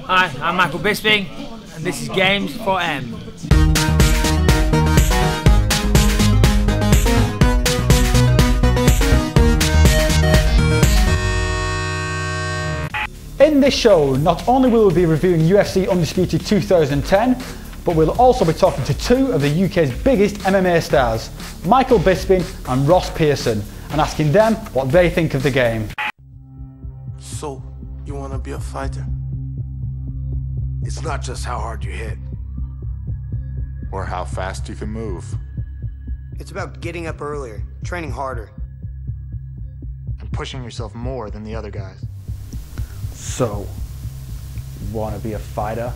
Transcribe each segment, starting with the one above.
Hi, I'm Michael Bisping, and this is Games for M. In this show, not only will we be reviewing UFC Undisputed 2010, but we'll also be talking to two of the UK's biggest MMA stars, Michael Bisping and Ross Pearson, and asking them what they think of the game. So, you want to be a fighter? It's not just how hard you hit. Or how fast you can move. It's about getting up earlier, training harder. And pushing yourself more than the other guys. So, you want to be a fighter?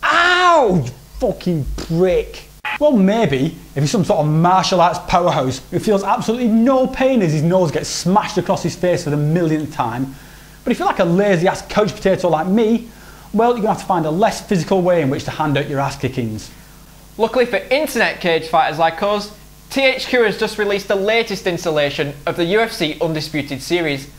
Ow, you fucking prick! Well, maybe if he's some sort of martial arts powerhouse who feels absolutely no pain as his nose gets smashed across his face for the millionth time. But if you're like a lazy ass couch potato like me, well, you're going to have to find a less physical way in which to hand out your ass kickings. Luckily for internet cage fighters like us, THQ has just released the latest installation of the UFC Undisputed series,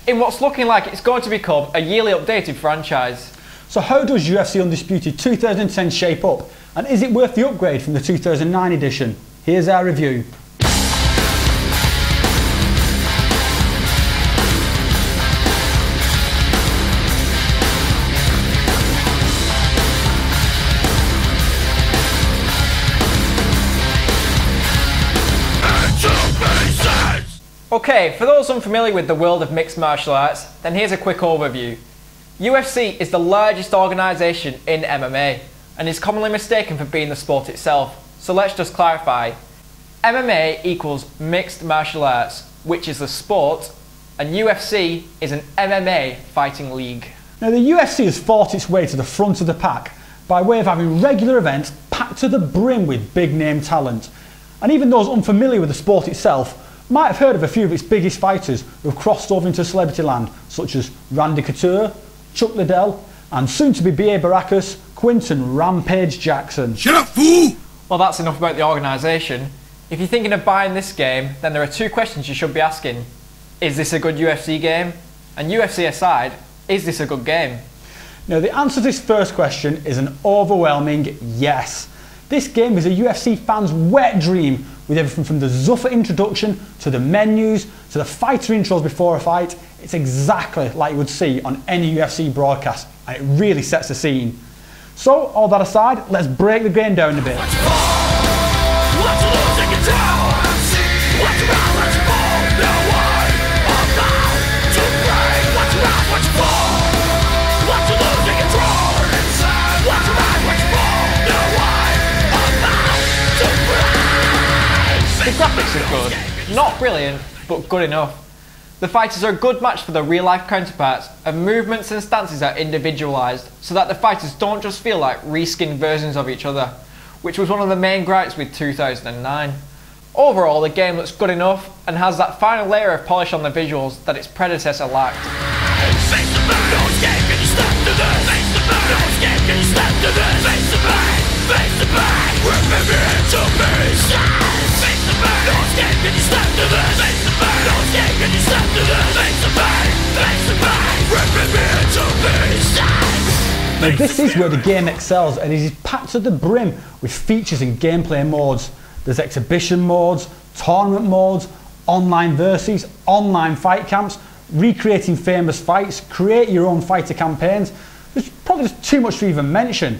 in what's looking like it's going to become a yearly updated franchise. So how does UFC Undisputed 2010 shape up? And is it worth the upgrade from the 2009 edition? Here's our review. Okay, for those unfamiliar with the world of mixed martial arts, then here's a quick overview. UFC is the largest organisation in MMA and is commonly mistaken for being the sport itself, so let's just clarify. MMA equals mixed martial arts, which is the sport, and UFC is an MMA fighting league. Now the UFC has fought its way to the front of the pack by way of having regular events packed to the brim with big name talent. And even those unfamiliar with the sport itself might have heard of a few of its biggest fighters who have crossed over into celebrity land, such as Randy Couture, Chuck Liddell, and soon to be B.A. Baracus, Quinton Rampage Jackson. Shut up, fool! Well, that's enough about the organisation. If you're thinking of buying this game, then there are two questions you should be asking. Is this a good UFC game? And UFC aside, is this a good game? Now the answer to this first question is an overwhelming yes. This game is a UFC fan's wet dream, with everything from the Zuffa introduction, to the menus, to the fighter intros before a fight. It's exactly like you would see on any UFC broadcast, and it really sets the scene. So, all that aside, let's break the game down a bit. The graphics are good, not brilliant, but good enough. The fighters are a good match for their real life counterparts, and movements and stances are individualised, so that the fighters don't just feel like reskinned versions of each other, which was one of the main gripes with 2009. Overall, the game looks good enough, and has that final layer of polish on the visuals that its predecessor lacked. Now this is where the game excels, and it is packed to the brim with features and gameplay modes. There's exhibition modes, tournament modes, online versus, online fight camps, recreating famous fights, create your own fighter campaigns. There's probably just too much to even mention.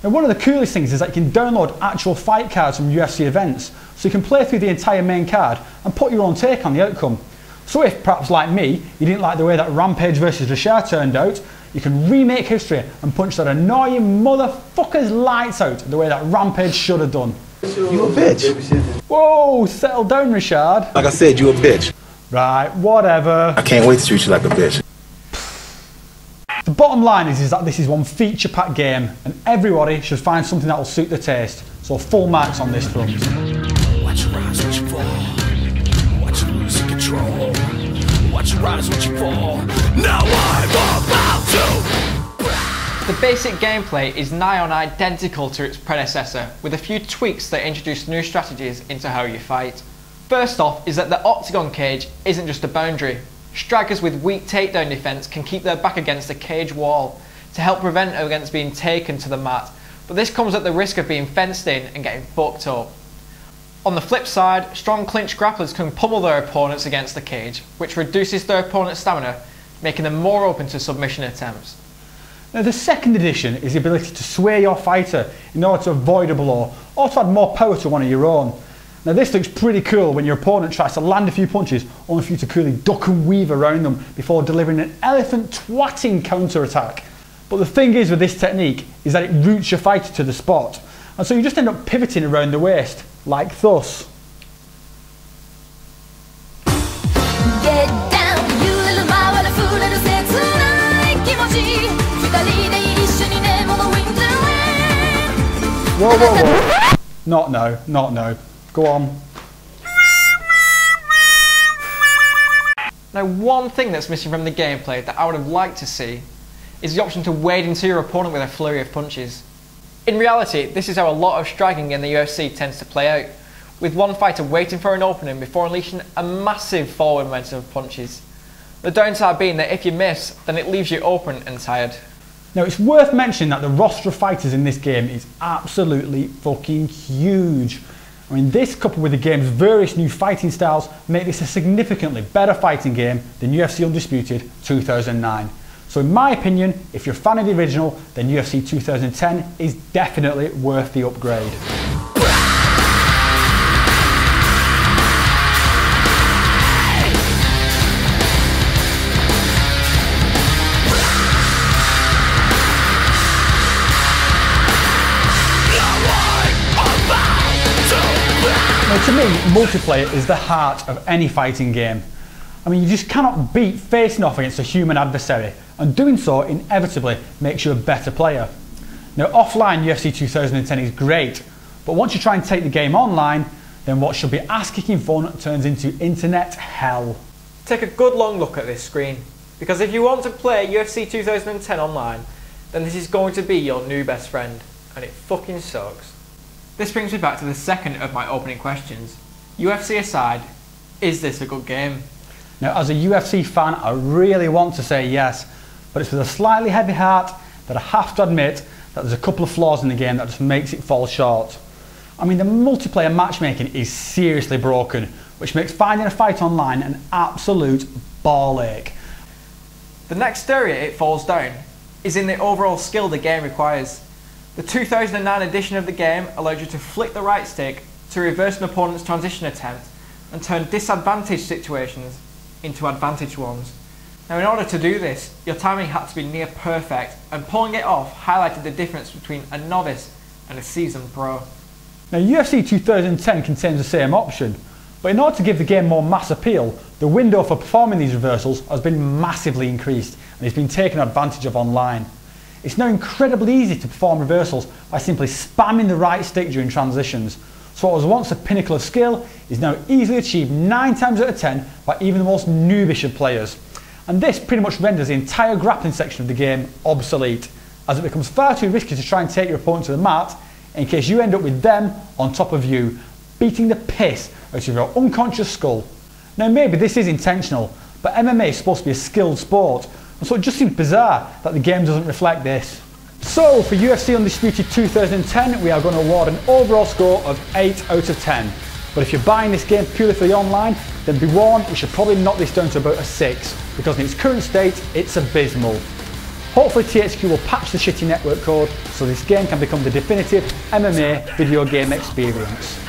Now one of the coolest things is that you can download actual fight cards from UFC events, so you can play through the entire main card and put your own take on the outcome. So if, perhaps like me, you didn't like the way that Rampage versus Rashad turned out, you can remake history and punch that annoying motherfucker's lights out the way that Rampage should have done. You a bitch. Whoa, settle down, Rashad. Like I said, you a bitch. Right, whatever. I can't wait to treat you like a bitch. The bottom line is that this is one feature-packed game, and everybody should find something that will suit their taste. So full marks on this front. Watch your rise, watch you fall. Watch you lose control. Watch your rise, watch you fall. Now I'm about to. The basic gameplay is nigh on identical to its predecessor, with a few tweaks that introduce new strategies into how you fight. First off is that the octagon cage isn't just a boundary. Strikers with weak takedown defense can keep their back against a cage wall to help prevent against being taken to the mat, but this comes at the risk of being fenced in and getting fucked up. On the flip side, strong clinch grapplers can pummel their opponents against the cage, which reduces their opponent's stamina, making them more open to submission attempts. Now the second addition is the ability to sway your fighter in order to avoid a blow or to add more power to one of your own. Now this looks pretty cool when your opponent tries to land a few punches only for you to coolly duck and weave around them before delivering an elephant twatting counter attack. But the thing is with this technique is that it roots your fighter to the spot, and so you just end up pivoting around the waist, like thus. Get down, you little power, fool, little sex, whoa, whoa, whoa. Not no, not no. Go on. Now, one thing that's missing from the gameplay that I would have liked to see is the option to wade into your opponent with a flurry of punches. In reality, this is how a lot of striking in the UFC tends to play out, with one fighter waiting for an opening before unleashing a massive forward momentum of punches. The downside being that if you miss, then it leaves you open and tired. Now it's worth mentioning that the roster of fighters in this game is absolutely fucking huge. I mean, this coupled with the game's various new fighting styles make this a significantly better fighting game than UFC Undisputed 2009. So in my opinion, if you're a fan of the original, then UFC 2010 is definitely worth the upgrade. Now to me, multiplayer is the heart of any fighting game. I mean, you just cannot beat facing off against a human adversary, and doing so inevitably makes you a better player. Now offline UFC 2010 is great, but once you try and take the game online, then what should be ass-kicking fun turns into internet hell. Take a good long look at this screen, because if you want to play UFC 2010 online, then this is going to be your new best friend, and it fucking sucks. This brings me back to the second of my opening questions. UFC aside, is this a good game? Now as a UFC fan, I really want to say yes, but it's with a slightly heavy heart that I have to admit that there's a couple of flaws in the game that just makes it fall short. I mean, the multiplayer matchmaking is seriously broken, which makes finding a fight online an absolute ball ache. The next area it falls down is in the overall skill the game requires. The 2009 edition of the game allowed you to flick the right stick to reverse an opponent's transition attempt and turn disadvantaged situations into advantaged ones. Now in order to do this, your timing had to be near perfect, and pulling it off highlighted the difference between a novice and a seasoned pro. Now UFC 2010 contains the same option, but in order to give the game more mass appeal, the window for performing these reversals has been massively increased and it's been taken advantage of online. It's now incredibly easy to perform reversals by simply spamming the right stick during transitions. So what was once a pinnacle of skill is now easily achieved 9 times out of 10 by even the most noobish of players. And this pretty much renders the entire grappling section of the game obsolete, as it becomes far too risky to try and take your opponent to the mat in case you end up with them on top of you, beating the piss out of your unconscious skull. Now maybe this is intentional, but MMA is supposed to be a skilled sport, and so it just seems bizarre that the game doesn't reflect this. So for UFC Undisputed 2010, we are going to award an overall score of 8 out of 10. But if you're buying this game purely for the online, then be warned, we should probably knock this down to about a 6, because in its current state, it's abysmal. Hopefully THQ will patch the shitty network code so this game can become the definitive MMA video game experience.